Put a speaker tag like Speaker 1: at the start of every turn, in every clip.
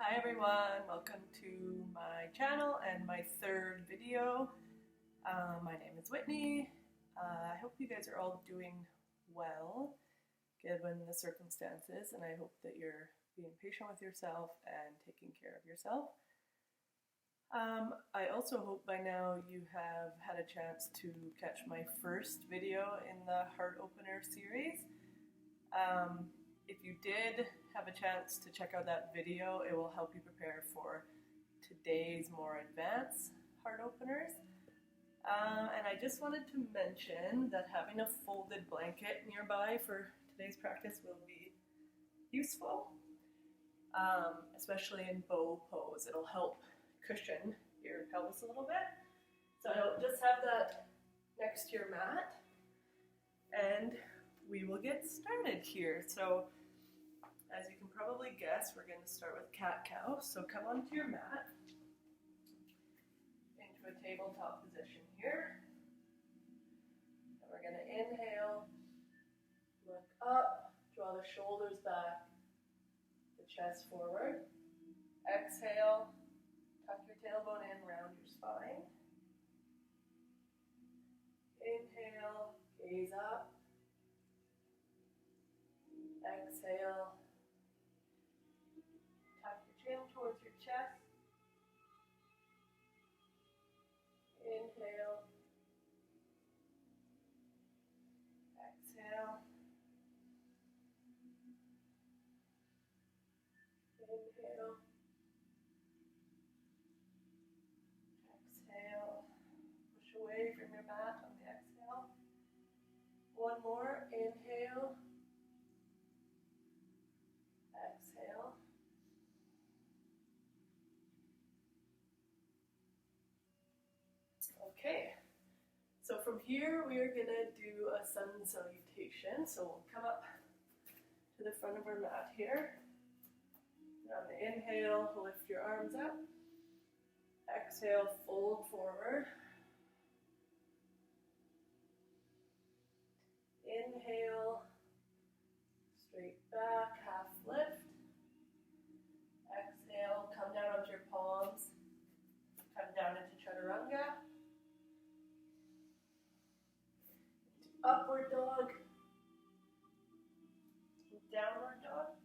Speaker 1: Hi everyone, welcome to my channel and my third video. My name is Whitney. I hope you guys are all doing well given the circumstances, and I hope that you're being patient with yourself and taking care of yourself. I also hope by now you have had a chance to catch my first video in the Heart Opener series. If you did have a chance to check out that video, it will help you prepare for today's more advanced heart openers. And I just wanted to mention that having a folded blanket nearby for today's practice will be useful, especially in bow pose. It'll help cushion your pelvis a little bit. So I'll just have that next to your mat, and we will get started here. So as you can probably guess, we're going to start with cat-cow. So come onto your mat, into a tabletop position here. And we're going to inhale, look up, draw the shoulders back, the chest forward. Exhale, tuck your tailbone in, round your spine. Inhale, gaze up. Exhale, tuck your chin towards your chest. Inhale, exhale. Inhale, exhale. Push away from your mat on the exhale. One more, inhale. Exhale. Okay, so from here we are going to do a sun salutation. So we'll come up to the front of our mat here. And on the inhale, lift your arms up. Exhale, fold forward. Inhale, straight back, half lift. Exhale, come down onto your palms. Come down into chaturanga. Into upward dog. Downward dog.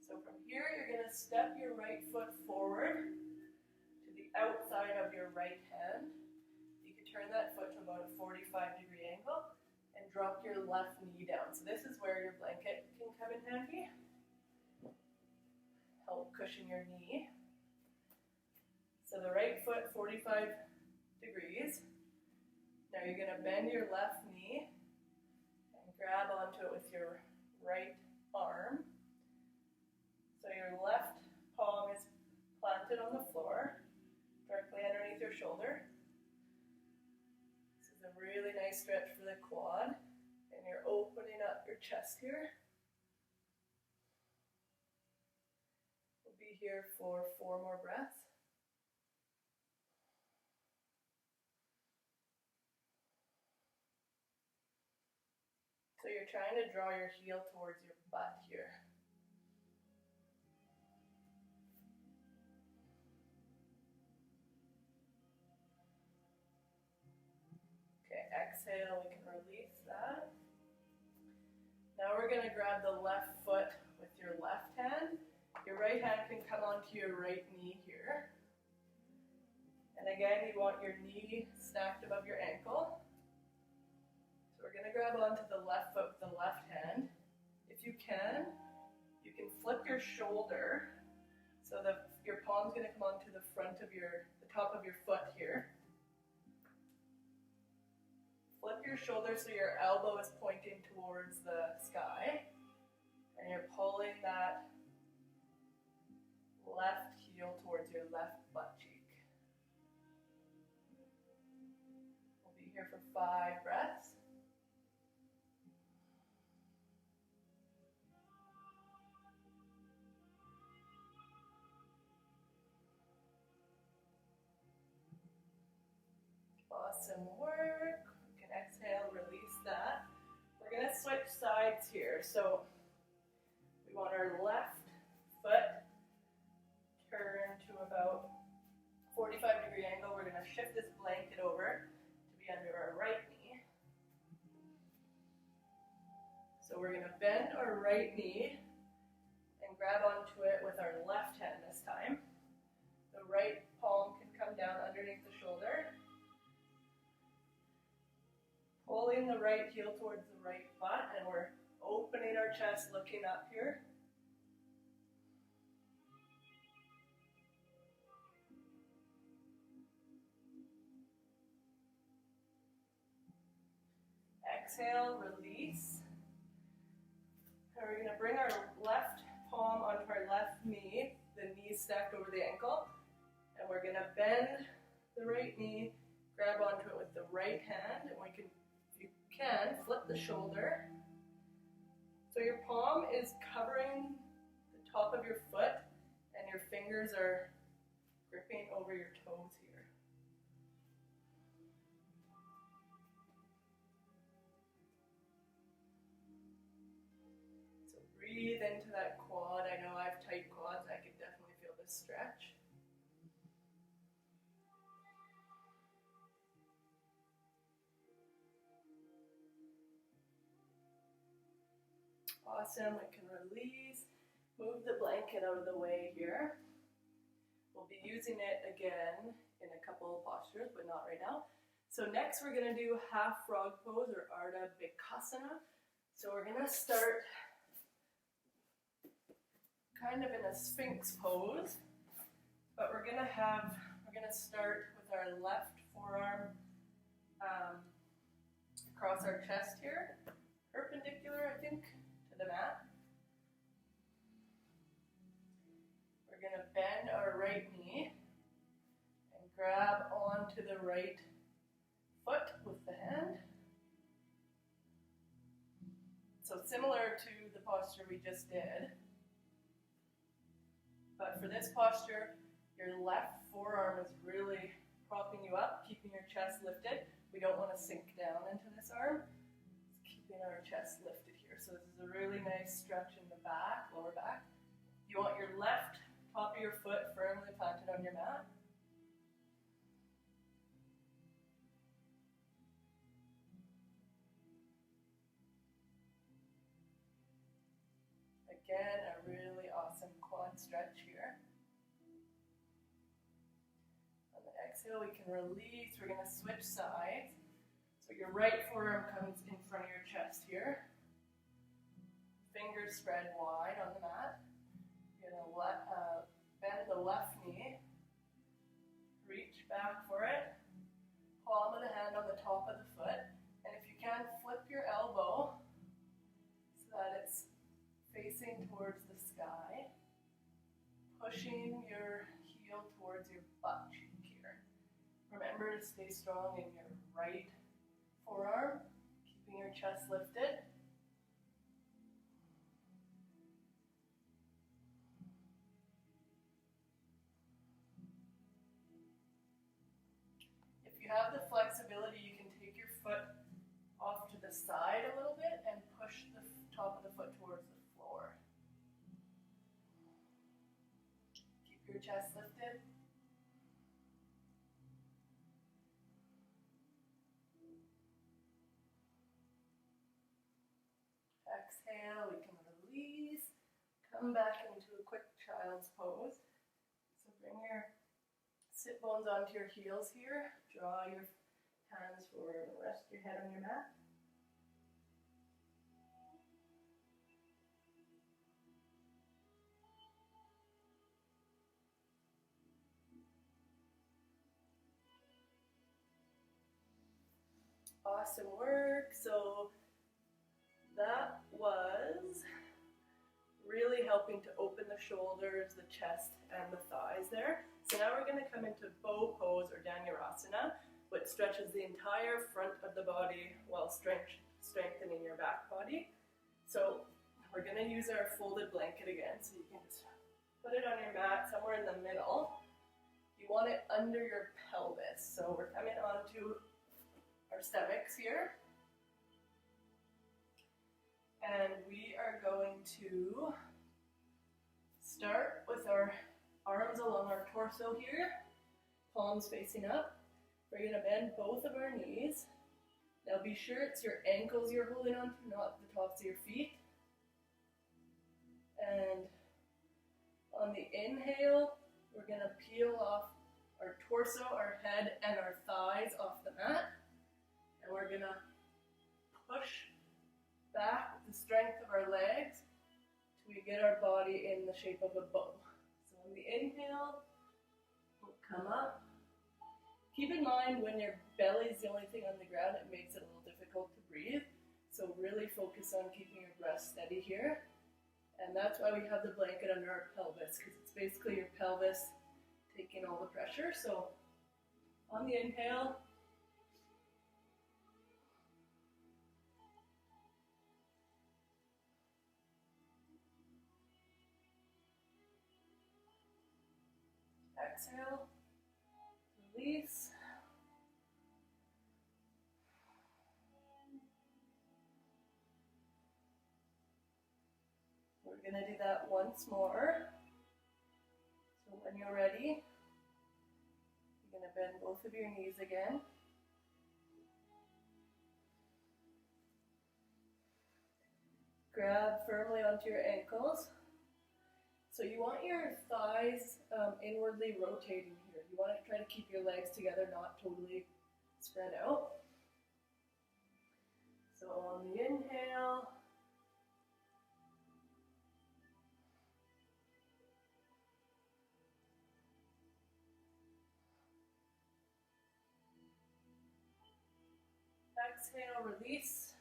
Speaker 1: So from here, you're going to step your right foot forward to the outside of your right hand. Turn that foot to about a 45-degree angle and drop your left knee down. So this is where your blanket can come in handy. Help cushion your knee. So the right foot 45 degrees. Now you're going to bend your left knee and grab onto it with your right arm. So your left palm is planted on the floor, directly underneath your shoulder. A really nice stretch for the quad, and you're opening up your chest here. We'll be here for 4 more breaths. So you're trying to draw your heel towards your butt here. Exhale, we can release that. Now we're going to grab the left foot with your left hand. Your right hand can come onto your right knee here. And again, you want your knee stacked above your ankle. So we're going to grab onto the left foot with the left hand. If you can flip your shoulder so that your palm's going to come onto the front of the top of your foot here. Flip your shoulder so your elbow is pointing towards the sky, and you're pulling that left heel towards your left butt cheek. We'll be here for 5 breaths. Awesome work. Exhale, release that. We're going to So we want our left foot turn to about 45-degree angle. We're going to shift this blanket over to be under our right knee. So we're going to bend our right knee and grab onto it with our left hand this time. The right palm can come down underneath the shoulder. Pulling the right heel towards the right butt, and we're opening our chest, looking up here. Exhale, release. And we're going to bring our left palm onto our left knee, the knee stacked over the ankle. And we're going to bend the right knee, grab onto it with the right hand, and we can, if you can, flip the shoulder. So your palm is covering the top of your foot, and your fingers are gripping over your toes here. So breathe into that quad. I know I have tight quads. I can definitely feel this stretch. Awesome, we can release, move the blanket out of the way here. We'll be using it again in a couple of postures, but not right now. So next we're going to do half frog pose or Ardha Bikasana. So we're going to start kind of in a sphinx pose, but we're going to start with our left forearm across our chest here, perpendicular, I think, to the mat. We're going to bend our right knee and grab onto the right foot with the hand. So similar to the posture we just did, but for this posture, your left forearm is really propping you up, keeping your chest lifted. We don't want to sink down into this arm. It's keeping our chest lifted here. So this is a really nice stretch in the back, lower back. You want your left top of your foot firmly planted on your mat. Again, a really awesome quad stretch here. On the exhale, we can release. We're going to switch sides. So your right forearm comes in front of your chest here. Fingers spread wide on the mat. You're going to bend the left knee. Reach back for it. Palm of the hand on the top of the foot. And if you can, flip your elbow so that it's facing towards the sky. Pushing your heel towards your butt cheek here. Remember to stay strong in your right forearm, keeping your chest lifted. If you have the flexibility, you can take your foot off to the side a little bit and push the top of the foot towards the floor. Keep your chest lifted. Exhale, we can release. Come back into a quick child's pose. So bring your sit bones onto your heels here. Draw your hands forward and rest your head on your mat. Awesome work. So that was really helping to open the shoulders, the chest, and the thighs there. So now we're going to come into bow pose or Dhanurasana, which stretches the entire front of the body while strengthening your back body. So we're going to use our folded blanket again. So you can just put it on your mat somewhere in the middle. You want it under your pelvis. So we're coming onto our stomachs here. And And we are going to start with our arms along our torso here, palms facing up. We're going to bend both of our knees. Now be sure it's your ankles you're holding on to, not the tops of your feet. And on the inhale, we're going to peel off our torso, our head, and our thighs off the mat. And we're going to push back with the strength of our legs till we get our body in the shape of a bow. So on the inhale, we'll come up. Keep in mind when your belly is the only thing on the ground, it makes it a little difficult to breathe. So really focus on keeping your breath steady here. And that's why we have the blanket under our pelvis, because it's basically your pelvis taking all the pressure. So on the inhale, exhale, release. We're going to do that once more. So when you're ready, you're going to bend both of your knees again. Grab firmly onto your ankles. So you want your thighs inwardly rotating here. You want to try to keep your legs together, not totally spread out. So on the inhale, exhale, release.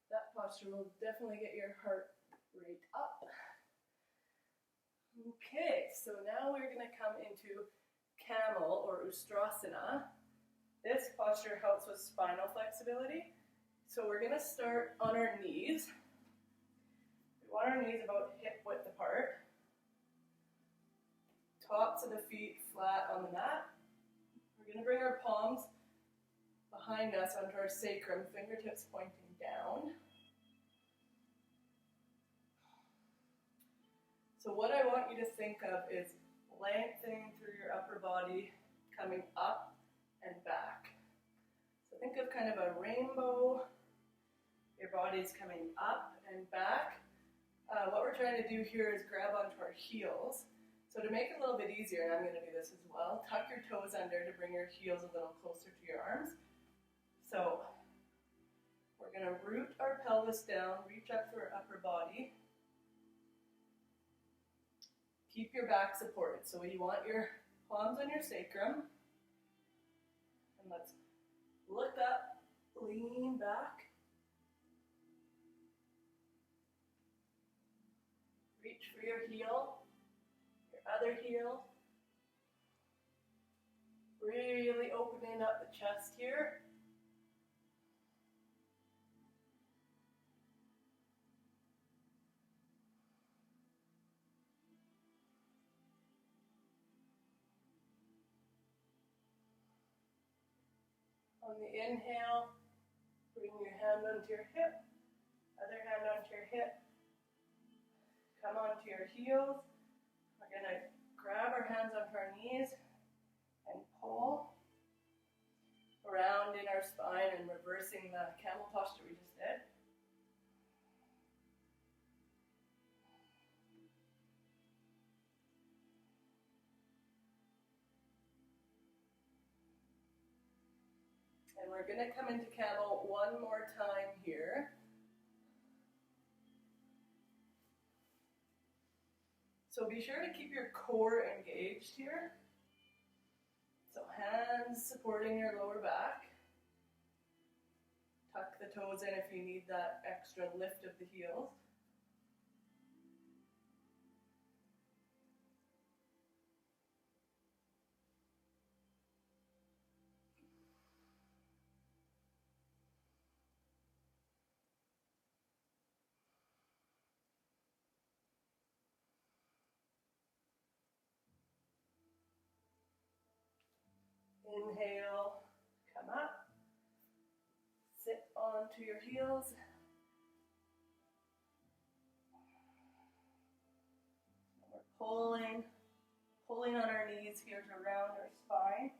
Speaker 1: That posture will definitely get your heart rate up. Okay, so now we're going to come into camel or ustrasana. This posture helps with spinal flexibility. So we're going to start on our knees. We want our knees about hip width apart. Tops of the feet flat on the mat. We're going to bring our palms behind us onto our sacrum, fingertips pointing down. So what I want you to think of is lengthening through your upper body, coming up and back. So think of kind of a rainbow. Your body's coming up and back. What we're trying to do here is grab onto our heels. So to make it a little bit easier, and I'm going to do this as well, tuck your toes under to bring your heels a little closer to your arms. So we're going to root our pelvis down, reach up through our upper body. Keep your back supported. So you want your palms on your sacrum. And let's look up, lean back. Reach for your heel, your other heel. Really opening up the chest here. On the inhale, bring your hand onto your hip, other hand onto your hip. Come onto your heels. We're going to grab our hands onto our knees and pull around in our spine and reversing the camel posture we just did. And we're going to come into camel one more time here. So be sure to keep your core engaged here. So hands supporting your lower back. Tuck the toes in if you need that extra lift of the heels. Inhale, come up, sit onto your heels. We're pulling on our knees here to round our spine.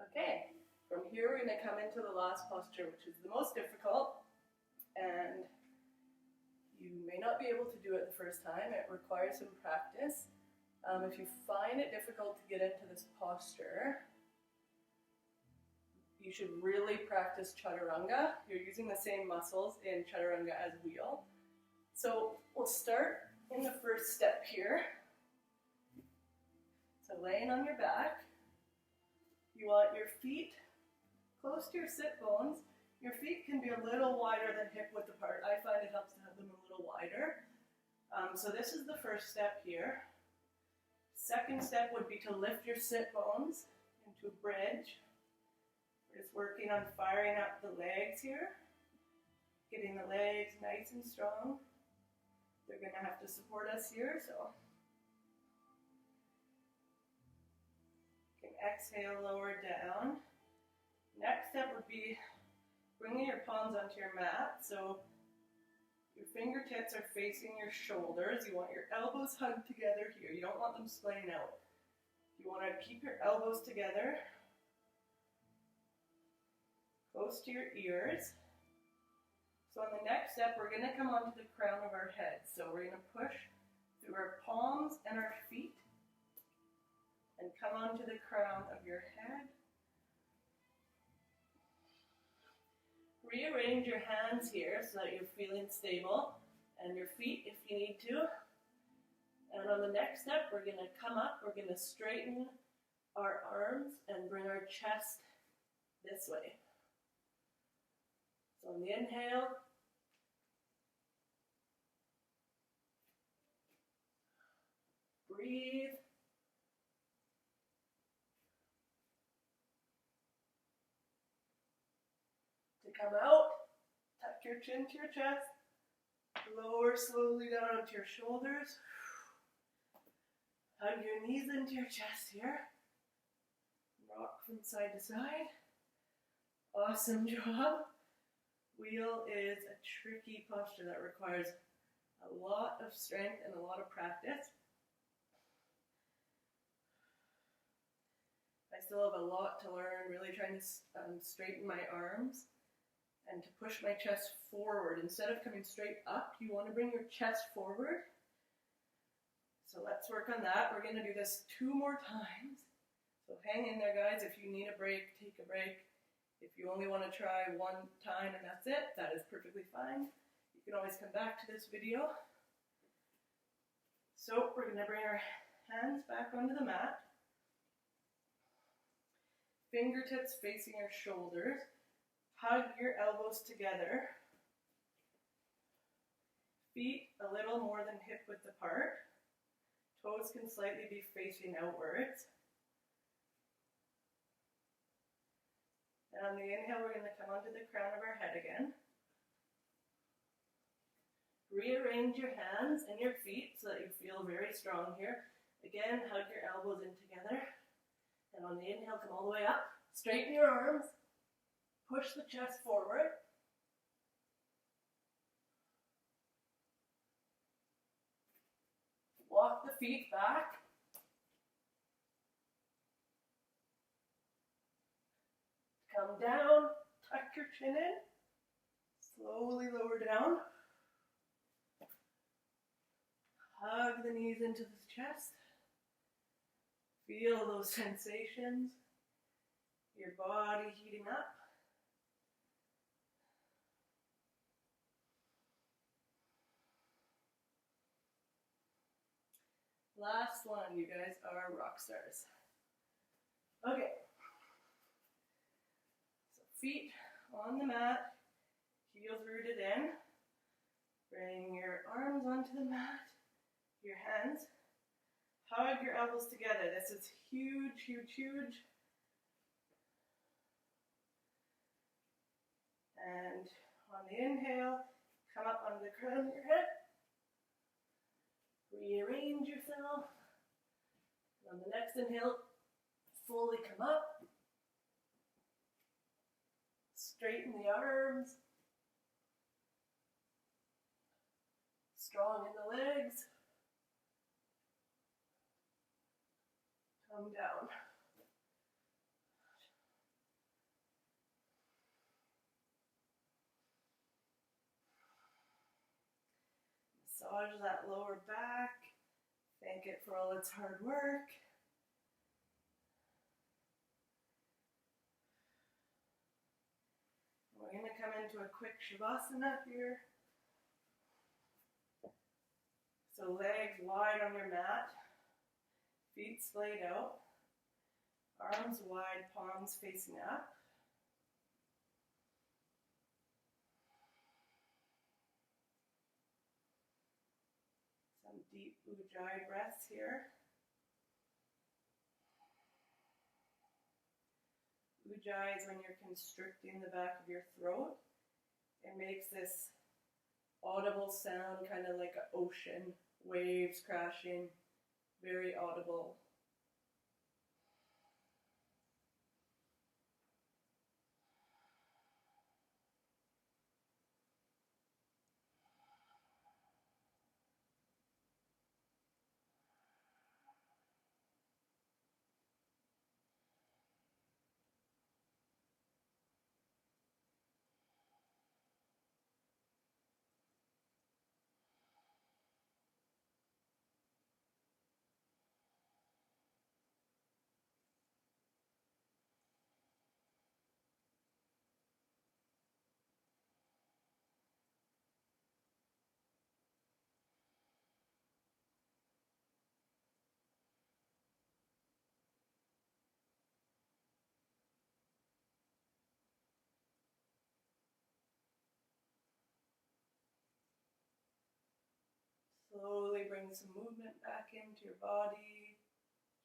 Speaker 1: Okay, from here we're going to come into the last posture, which is the most difficult, and you may not be able to do it the first time. It requires some practice. If you find it difficult to get into this posture, you should really practice chaturanga. You're using the same muscles in chaturanga as wheel. So we'll start in the first step here. So laying on your back, you want your feet close to your sit bones. Your feet can be a little wider than hip width apart. I find it helps to have them a little wider. So this is the first step here. Second step would be to lift your sit bones into a bridge. We're just working on firing up the legs here, getting the legs nice and strong. They're going to have to support us here, so you can exhale, lower down. Next step would be bringing your palms onto your mat. So your fingertips are facing your shoulders. You want your elbows hugged together here. You don't want them splaying out. You want to keep your elbows together, close to your ears. So on the next step, we're going to come onto the crown of our head. So we're going to push through our palms and our feet and come onto the crown of your head. Rearrange your hands here so that you're feeling stable, and your feet if you need to. And on the next step, we're going to come up, we're going to straighten our arms and bring our chest this way. So on the inhale, breathe. To come out, tuck your chin to your chest, lower slowly down onto your shoulders. Hug your knees into your chest here. Rock from side to side. Awesome job. Wheel is a tricky posture that requires a lot of strength and a lot of practice. I still have a lot to learn, really trying to straighten my arms and to push my chest forward. Instead of coming straight up, you want to bring your chest forward. So let's work on that. We're going to do this 2 more times. So hang in there, guys. If you need a break, take a break. If you only want to try 1 time and that's it, that is perfectly fine. You can always come back to this video. So we're going to bring our hands back onto the mat. Fingertips facing your shoulders. Hug your elbows together. Feet a little more than hip width apart. Toes can slightly be facing outwards. And on the inhale, we're going to come onto the crown of our head again. Rearrange your hands and your feet so that you feel very strong here. Again, hug your elbows in together. And on the inhale, come all the way up. Straighten your arms. Push the chest forward. Walk the feet back. Come down, tuck your chin in. Slowly lower down. Hug the knees into the chest. Feel those sensations. Your body heating up. Last one, you guys are rock stars. Okay. So feet on the mat, heels rooted in. Bring your arms onto the mat, your hands. Hug your elbows together. This is huge, huge, huge. And on the inhale, come up onto the crown of your head. Rearrange yourself. On the next inhale, fully come up. Straighten the arms. Strong in the legs. Come down. Massage that lower back. Thank it for all its hard work. We're going to come into a quick Shavasana here. So legs wide on your mat, feet splayed out, arms wide, palms facing up. Some deep Ujjayi breaths here. Ujjayi is when you're constricting the back of your throat. It makes this audible sound, kind of like an ocean, waves crashing, very audible. Slowly bring some movement back into your body.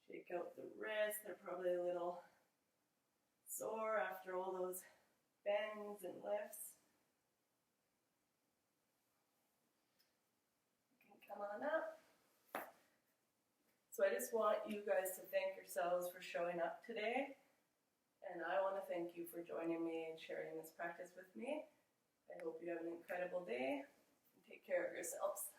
Speaker 1: Shake out the wrists. They're probably a little sore after all those bends and lifts. You can come on up. So I just want you guys to thank yourselves for showing up today. And I want to thank you for joining me and sharing this practice with me. I hope you have an incredible day. And take care of yourselves.